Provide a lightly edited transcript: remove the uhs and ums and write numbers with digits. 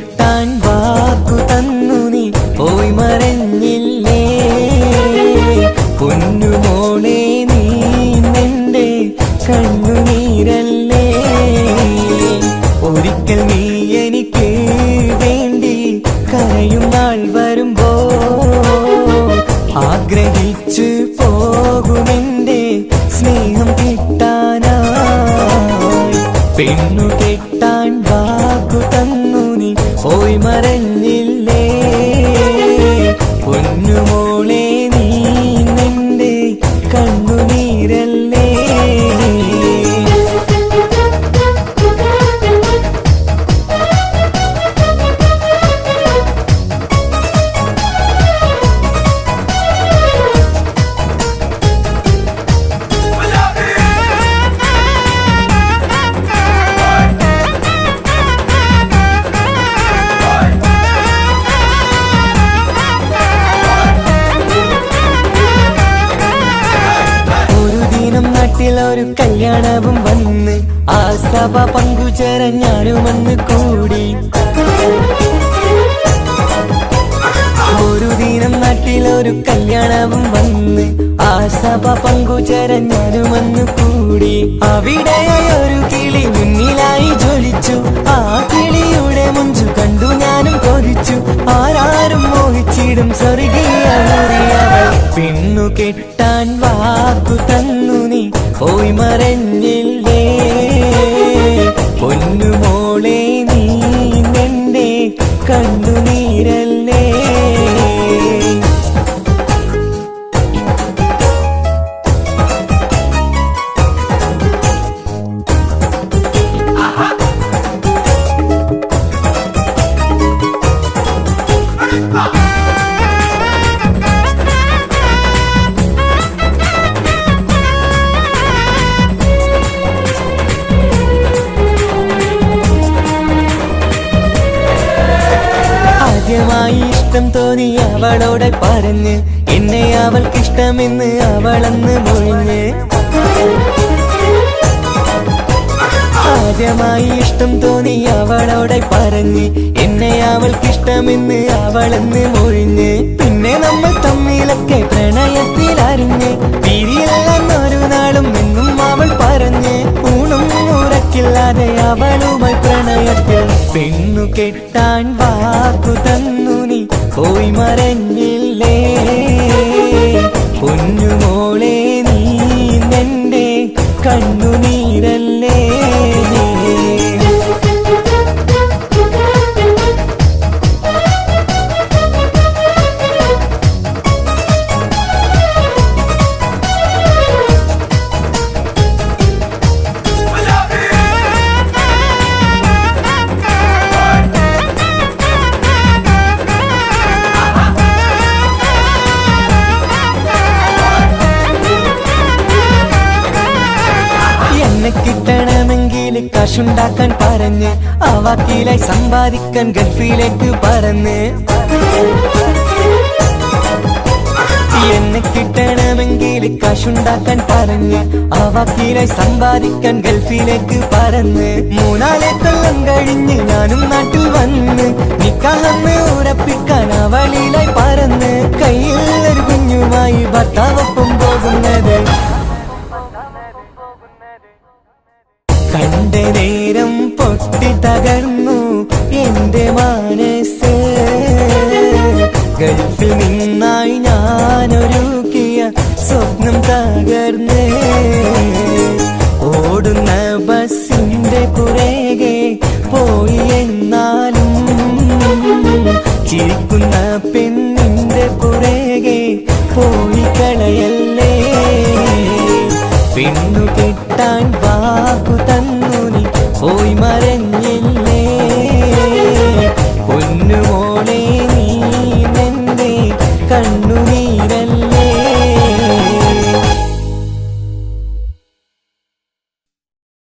കെട്ടാൻ വാക്കു തന്നു നീ പോയി മറഞ്ഞില്ലേ പൊന്നുമോളെ നീ നിന്റെ കണ്ണുനീരല്ലേ ഒരിക്കൽ നീ എനിക്ക് വേണ്ടി കരയും നാൾ വരുമ്പോ ആഗ്രഹിച്ചു പോകുമെന്റെ സ്നേഹം കിട്ടാനായി പെണ്ണു കെട്ടാൻ വാക്കു തന്നു നീ പോയി മറഞ്ഞില്ലേ പൊന്നുമോളെ നീ നിന്റെ കണ്ണുനീരല്ലേ ഒരു കല്യാണവും വന്ന് ആ സഭ പങ്കുചേരാൻ ഞാനും വന്ന് കൂടി ഒരു ദിനം നാട്ടിലൊരു കല്യാണവും വന്ന് ആ സഭ പങ്കുചേരാൻ ഞാനും വന്ന് കൂടി അവിടെ ഒരു കിളി മുന്നിലായി ജ്വലിച്ചു ആ കിളിയുടെ മുഞ്ചു കണ്ടു ഞാനും കൊതിച്ചു ആരാരും മോഹിച്ചിടും സ്വർഗീയ പെണ്ണു കെട്ടാൻ വാക്കു തന്നു നീ പോയി മറഞ്ഞില്ലേ പൊന്നുമോളെ നീ നിന്റെ കണ്ണുനീരല്ലേ ആദ്യമായി ഇഷ്ടം തോന്നി അവളോടെ പറഞ്ഞ് എന്നെ അവൾക്കിഷ്ടമെന്ന് അവളന്ന് മൊഴിഞ്ഞ് ആദ്യമായി ഇഷ്ടം തോന്നി അവളോടെ പറഞ്ഞ് എന്നെ അവൾക്കിഷ്ടമെന്ന് അവളെന്ന് മൊഴിഞ്ഞ് പിന്നെ നമ്മൾ തമ്മിലൊക്കെ പ്രണയത്തിലറിഞ്ഞ് പിരിയില്ലെന്നൊരു നാളും എന്നും അവൾ പറഞ്ഞ് ഊണും ഉറക്കില്ലാതെ അവളുമായി പ്രണയത്തിൽ പെണ്ണു കെട്ടാൻ വാക്കു തന്നു നീ പോയി മറഞ്ഞില്ലേ പൊന്നുമോളെ നീ നിന്റെ കണ്ണുനീരല്ലേ കിട്ടണമെങ്കിൽ കാശുണ്ടാക്കാൻ പറഞ്ഞ് ആ വക്കീലായി സമ്പാദിക്കാൻ ഗൾഫിലേക്ക് പറന്ന് എന്നെ കിട്ടണമെങ്കിൽ കാശുണ്ടാക്കാൻ പറഞ്ഞ് ആ വക്കീലായി സമ്പാദിക്കാൻ ഗൾഫിലേക്ക് പറന്ന് 3-4 കൊല്ലം കഴിഞ്ഞ് ഞാനും നാട്ടിൽ വന്ന് നിക്കാഹെന്ന് ഉറപ്പിക്കാൻ അവളിലായി പറന്ന് കയ്യിൽ ഒരു കുഞ്ഞുമായി ഭർത്താവൊപ്പം പോകുന്നത് കണ്ട നേരം പൊട്ടി തകർന്നു എന്റെ മനസ്സ് ഗൾഫിൽ നിന്നായി ഞാനൊരുക്കിയ സ്വപ്നം തകർന്ന് ഓടുന്ന ബസിന്റെ പുറകെ പോയി എന്നാലും ചിരിക്കുന്ന പെണ്ണിന്റെ പുറകെ പോയി കളയല്ലേ പെണ്ണു കെട്ടാൻ വാക്കു തന്നു നീ പോയി മറഞ്ഞില്ലേ പൊന്നുമോളെ നീ നിന്റെ കണ്ണു